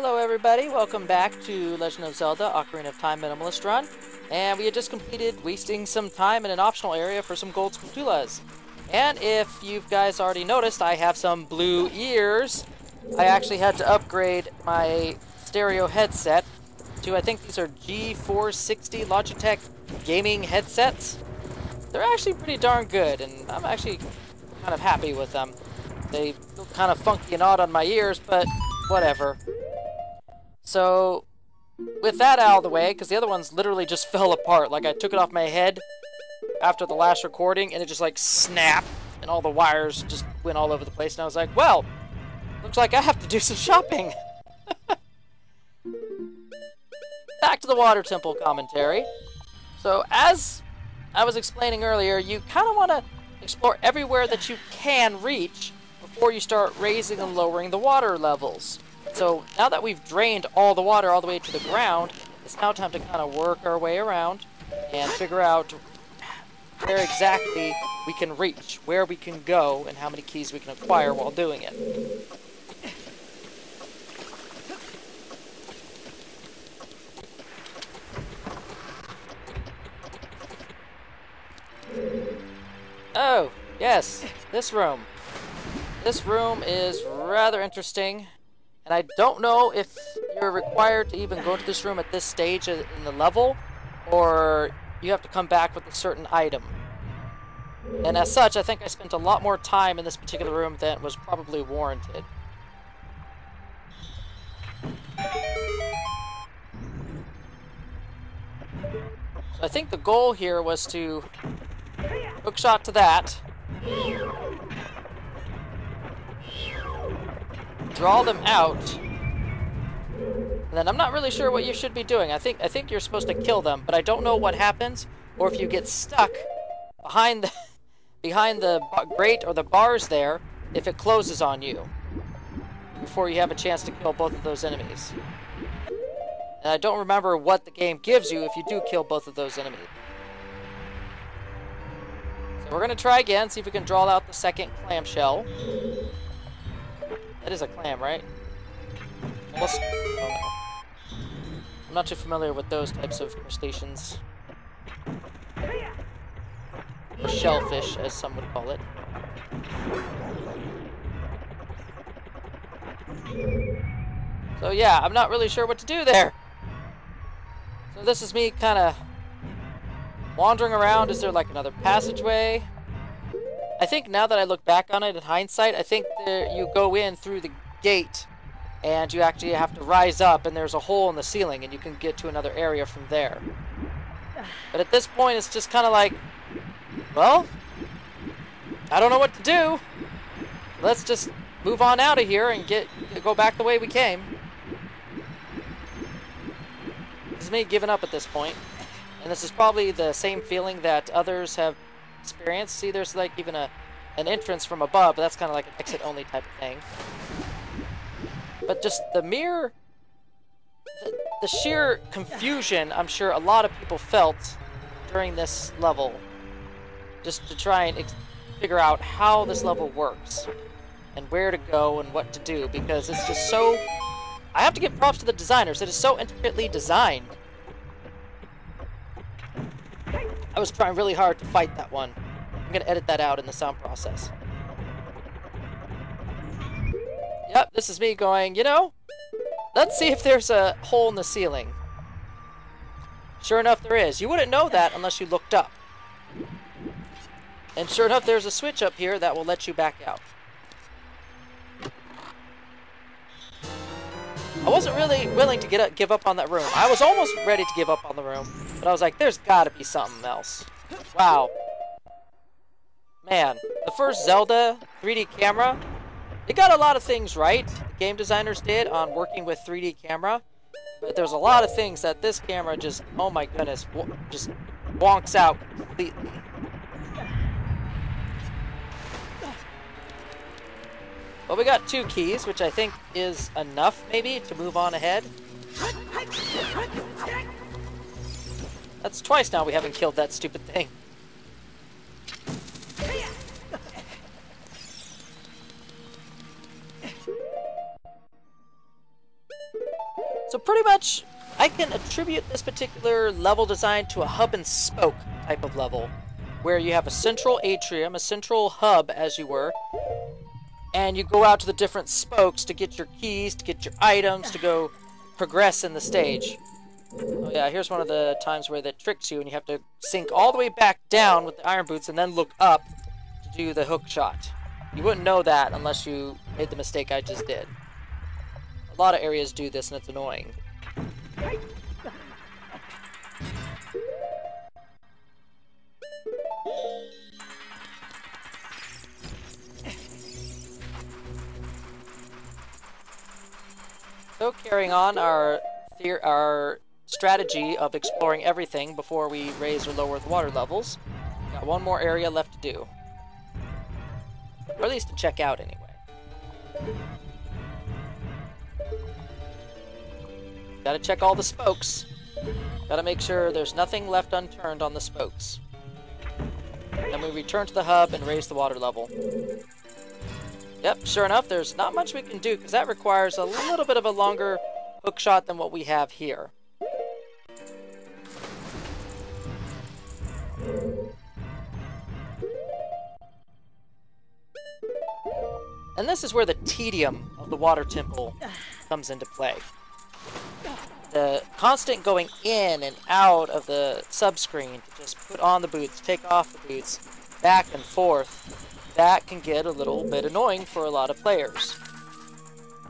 Hello everybody, welcome back to Legend of Zelda Ocarina of Time Minimalist Run. And we had just completed wasting some time in an optional area for some gold spatulas. And if you guys already noticed, I have some blue ears. I actually had to upgrade my stereo headset to, I think these are G460 Logitech gaming headsets. They're actually pretty darn good, and I'm actually kind of happy with them. They look kind of funky and odd on my ears, but whatever. So, with that out of the way, because the other ones literally just fell apart. Like, I took it off my head after the last recording, and it just, like, snapped, and all the wires just went all over the place, and I was like, well, looks like I have to do some shopping. Back to the Water Temple commentary. So, as I was explaining earlier, you kind of want to explore everywhere that you can reach before you start raising and lowering the water levels. So now that we've drained all the water all the way to the ground, it's now time to kind of work our way around and figure out where exactly we can reach, where we can go, and how many keys we can acquire while doing it. Oh, yes, this room. This room is rather interesting, and I don't know if you're required to even go to this room at this stage in the level, or you have to come back with a certain item. And as such, I think I spent a lot more time in this particular room than was probably warranted. So I think the goal here was to hookshot to that, draw them out, and then I'm not really sure what you should be doing. I think you're supposed to kill them, but I don't know what happens, or if you get stuck behind the grate or the bars there, if it closes on you before you have a chance to kill both of those enemies. And I don't remember what the game gives you if you do kill both of those enemies. So we're gonna try again, see if we can draw out the second clamshell. That is a clam, right? Almost. Oh no. I'm not too familiar with those types of crustaceans. Or shellfish, as some would call it. So yeah, I'm not really sure what to do there. So this is me kind of wandering around. Is there like another passageway? I think now that I look back on it in hindsight, I think you go in through the gate and you actually have to rise up, and there's a hole in the ceiling and you can get to another area from there. But at this point it's just kind of like, well, I don't know what to do. Let's just move on out of here and go back the way we came. This is me giving up at this point. And this is probably the same feeling that others have experienced. See, there's like even an entrance from above, but that's kind of like an exit-only type of thing. But just the sheer confusion I'm sure a lot of people felt during this level, just to try and figure out how this level works and where to go and what to do, because it's just so... I have to give props to the designers. It is so intricately designed. I was trying really hard to fight that one. I'm gonna edit that out in the sound process. Yep, this is me going, you know, let's see if there's a hole in the ceiling. Sure enough, there is. You wouldn't know that unless you looked up. And sure enough, there's a switch up here that will let you back out. I wasn't really willing to give up on that room. I was almost ready to give up on the room, but I was like, there's gotta be something else. Wow. Man, the first Zelda 3D camera, it got a lot of things right, the game designers did, on working with 3D camera, but there's a lot of things that this camera just, oh my goodness, just wonks out completely. Well, we got 2 keys, which I think is enough, maybe, to move on ahead. That's twice now we haven't killed that stupid thing. So pretty much, I can attribute this particular level design to a hub and spoke type of level, where you have a central atrium, a central hub, as you were, and you go out to the different spokes to get your keys, to get your items, to go progress in the stage. Oh yeah, here's one of the times where that tricks you, and you have to sink all the way back down with the iron boots and then look up to do the hook shot. You wouldn't know that unless you made the mistake I just did. A lot of areas do this, and it's annoying. So carrying on our strategy of exploring everything before we raise or lower the water levels, got one more area left to do. Or at least to check out anyway. Gotta check all the spokes. Gotta make sure there's nothing left unturned on the spokes. Then we return to the hub and raise the water level. Yep, sure enough, there's not much we can do because that requires a little bit of a longer hook shot than what we have here. And this is where the tedium of the water temple comes into play. The constant going in and out of the subscreen to just put on the boots, take off the boots, back and forth, that can get a little bit annoying for a lot of players.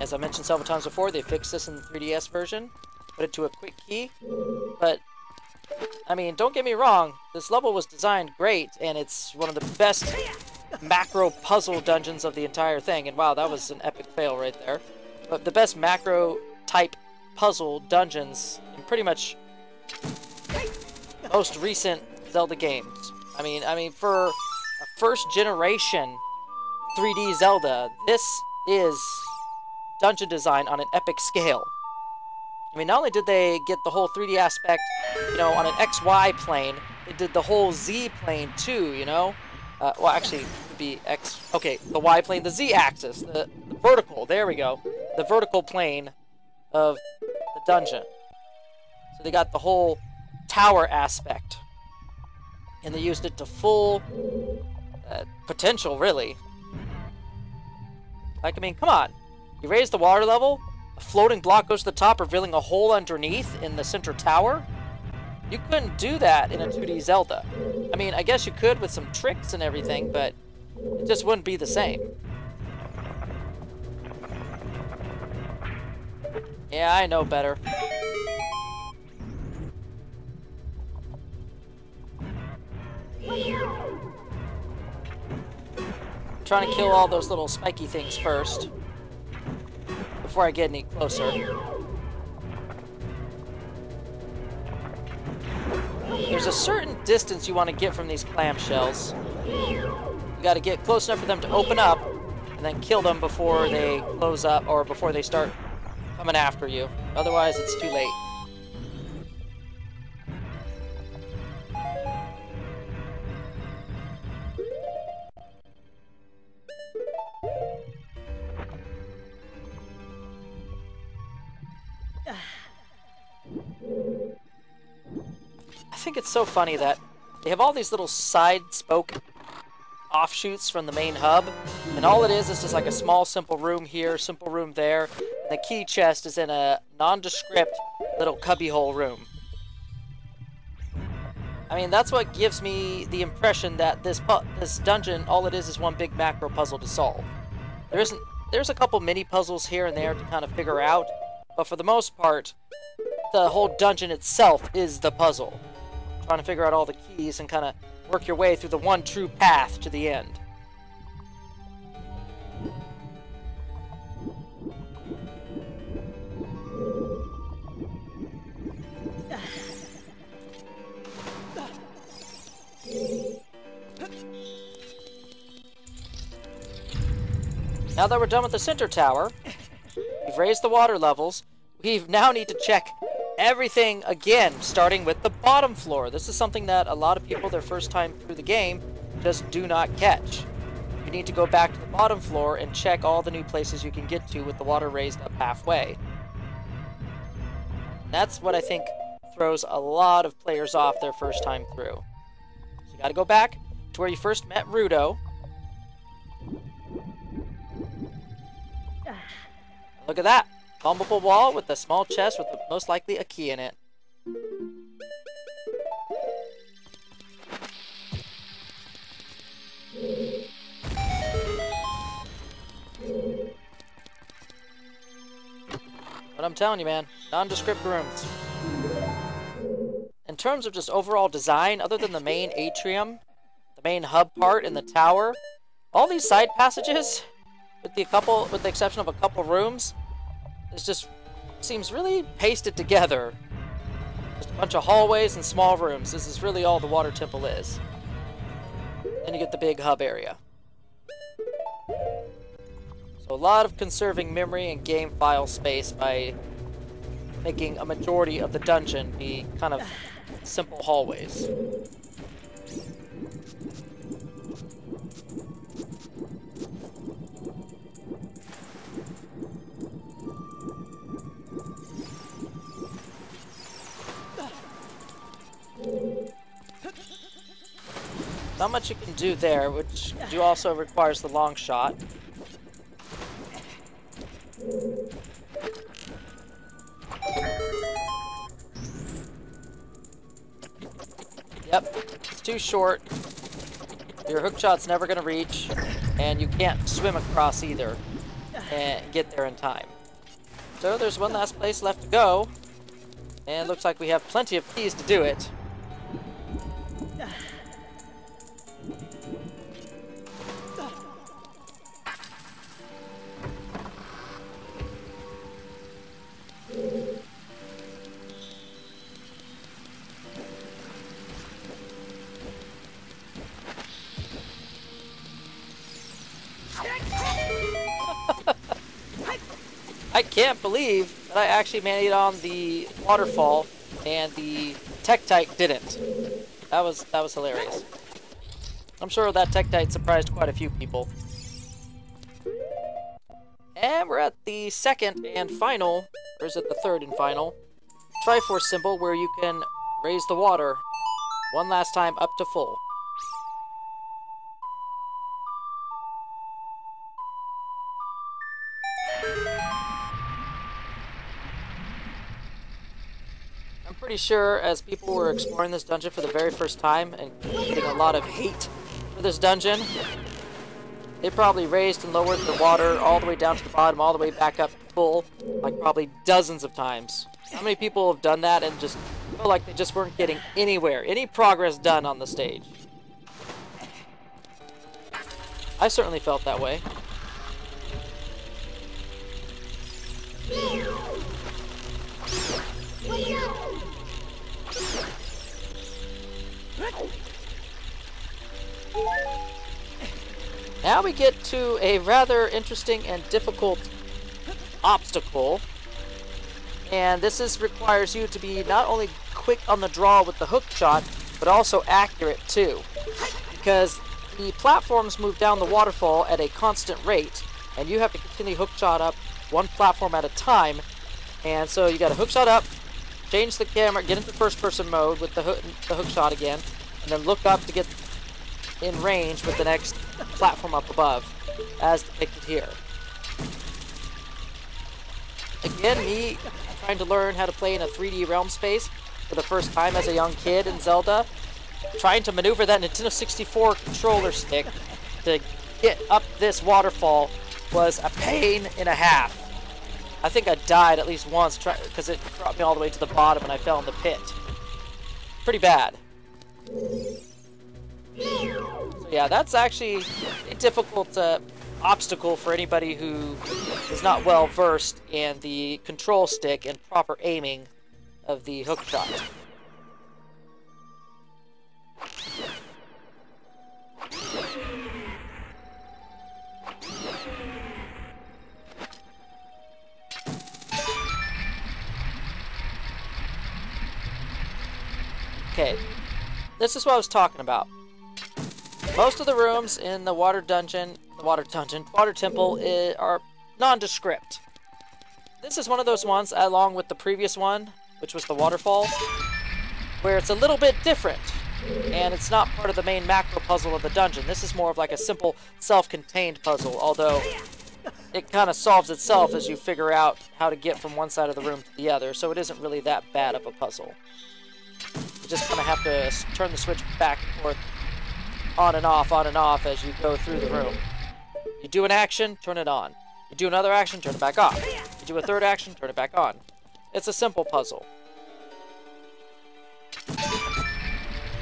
As I mentioned several times before, they fixed this in the 3DS version, put it to a quick key, but I mean, don't get me wrong, this level was designed great, and it's one of the best macro puzzle dungeons of the entire thing, and wow, that was an epic fail right there. But the best macro type puzzle dungeons in pretty much most recent Zelda games. I mean, for a first generation 3D Zelda, this is dungeon design on an epic scale. I mean, not only did they get the whole 3D aspect, you know, on an XY plane, they did the whole Z plane too, you know? Well, actually, it would be X... Okay, the Y plane, the Z axis, the vertical, there we go. The vertical plane of the dungeon. So they got the whole tower aspect. And they used it to full potential, really. Like, I mean, come on. You raise the water level, a floating block goes to the top, revealing a hole underneath in the center tower. You couldn't do that in a 2D Zelda. I mean, I guess you could with some tricks and everything, but it just wouldn't be the same. Yeah, I know better. I'm trying to kill all those little spiky things first, before I get any closer. There's a certain distance you want to get from these clamshells. You got to get close enough for them to open up, and then kill them before they close up, or before they start coming after you. Otherwise, it's too late. I think it's so funny that they have all these little side spoke offshoots from the main hub, and all it is just like a small simple room here, simple room there, and the key chest is in a nondescript little cubbyhole room. I mean, that's what gives me the impression that this dungeon, all it is one big macro puzzle to solve. There's a couple mini puzzles here and there to kind of figure out, but for the most part, the whole dungeon itself is the puzzle. Trying to figure out all the keys and kind of work your way through the one true path to the end. Now that we're done with the center tower, we've raised the water levels, we now need to check everything again, starting with the bottom floor. This is something that a lot of people, their first time through the game, just do not catch. You need to go back to the bottom floor and check all the new places you can get to with the water raised up halfway. That's what I think throws a lot of players off their first time through. So you gotta go back to where you first met Rudo. Look at that! Bumpable wall with a small chest with most likely a key in it. But I'm telling you, man, nondescript rooms. In terms of just overall design, other than the main atrium, the main hub part and the tower, all these side passages, with the exception of a couple rooms, it just seems really pasted together. Just a bunch of hallways and small rooms. This is really all the water temple is. Then you get the big hub area. So a lot of conserving memory and game file space by making a majority of the dungeon be kind of simple hallways. Not much you can do there, which also requires the long shot. Yep, it's too short. Your hook shot's never gonna reach, and you can't swim across either and get there in time. So there's one last place left to go, and looks like we have plenty of keys to do it. I can't believe that I actually made it on the waterfall and the Tektite didn't. That was hilarious. I'm sure that Tektite surprised quite a few people. And we're at the second and final, or is it the third and final, Triforce symbol where you can raise the water one last time up to full. I'm pretty sure as people were exploring this dungeon for the very first time and getting a lot of hate for this dungeon, they probably raised and lowered the water all the way down to the bottom, all the way back up to full, like probably dozens of times. How many people have done that and just feel like they just weren't getting anywhere, any progress done on the stage? I certainly felt that way. Now we get to a rather interesting and difficult obstacle, and this requires you to be not only quick on the draw with the hook shot, but also accurate too, because the platforms move down the waterfall at a constant rate, and you have to continue hook shot up one platform at a time, and so you got to hook shot up, change the camera, get into first person mode with the hook shot again, and then look up to get in range with the next platform up above, as depicted here. Again, me trying to learn how to play in a 3D realm space for the first time as a young kid in Zelda, trying to maneuver that Nintendo 64 controller stick to get up this waterfall was a pain and a half. I think I died at least once because it brought me all the way to the bottom and I fell in the pit. Pretty bad. So yeah, that's actually a difficult obstacle for anybody who is not well versed in the control stick and proper aiming of the hook shot. Okay, this is what I was talking about. Most of the rooms in the water temple are nondescript. This is one of those ones, along with the previous one, which was the waterfall, where it's a little bit different, and it's not part of the main macro puzzle of the dungeon. This is more of like a simple self-contained puzzle, although it kind of solves itself as you figure out how to get from one side of the room to the other, so it isn't really that bad of a puzzle. You just kind of have to turn the switch back and forth, on and off as you go through the room. You do an action, turn it on. You do another action, turn it back off. You do a third action, turn it back on. It's a simple puzzle.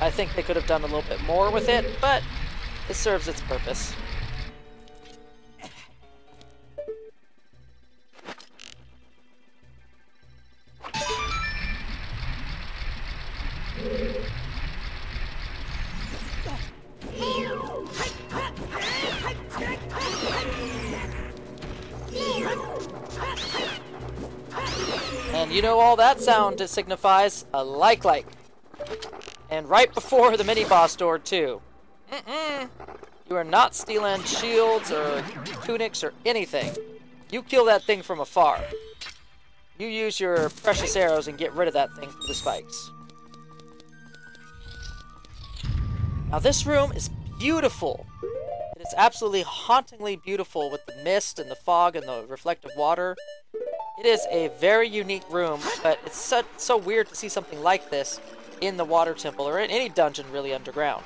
I think they could have done a little bit more with it, but it serves its purpose. And you know all that sound signifies a like. And right before the mini-boss door, too. You are not stealing shields or tunics or anything. You kill that thing from afar. You use your precious arrows and get rid of that thing through the spikes. Now this room is beautiful. It is absolutely hauntingly beautiful with the mist and the fog and the reflective water. It is a very unique room, but it's so weird to see something like this in the water temple, or in any dungeon really underground.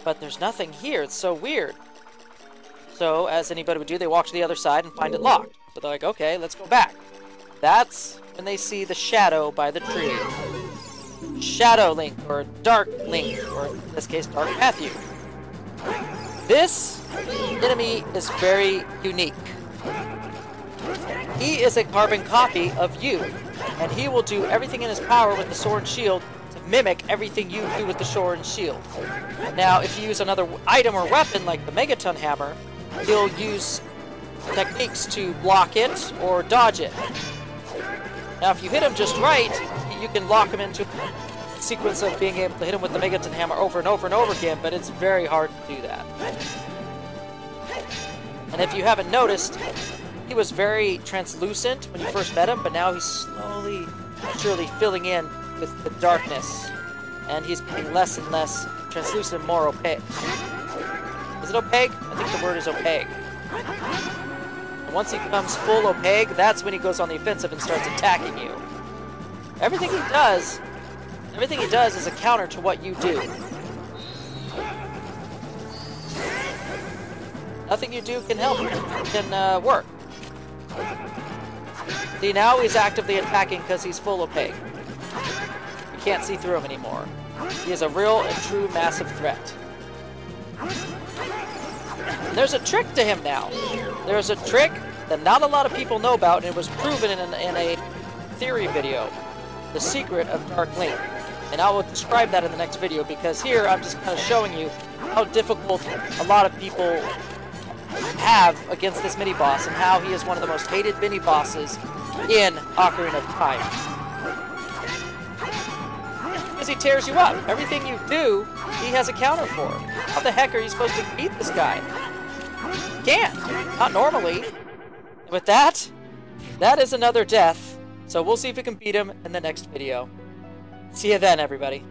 But there's nothing here, it's so weird. So, as anybody would do, they walk to the other side and find it locked. So they're like, okay, let's go back. That's when they see the shadow by the tree. Shadow Link, or Dark Link, or in this case, Dark Matthew. This enemy is very unique. He is a carbon copy of you, and he will do everything in his power with the sword and shield to mimic everything you do with the sword and shield. Now, if you use another item or weapon like the Megaton Hammer, he'll use techniques to block it or dodge it. Now, if you hit him just right, you can lock him into a sequence of being able to hit him with the Megaton Hammer over and over and over again, but it's very hard to do that. And if you haven't noticed, he was very translucent when you first met him, but now he's slowly, surely filling in with the darkness. And he's getting less and less translucent and more opaque. Is it opaque? I think the word is opaque. And once he becomes full opaque, that's when he goes on the offensive and starts attacking you. Everything he does is a counter to what you do. Nothing you do can help, can work. See, now he's actively attacking because he's full opaque. You can't see through him anymore. He is a real and true massive threat. And there's a trick to him now. There's a trick that not a lot of people know about, and it was proven in a theory video. The secret of Dark Link. And I will describe that in the next video, because here I'm just kind of showing you how difficult a lot of people have against this mini-boss, and how he is one of the most hated mini-bosses in Ocarina of Time. Because he tears you up. Everything you do, he has a counter for. How the heck are you supposed to beat this guy? You can't. Not normally. And with that, that is another death. So we'll see if we can beat him in the next video. See you then, everybody.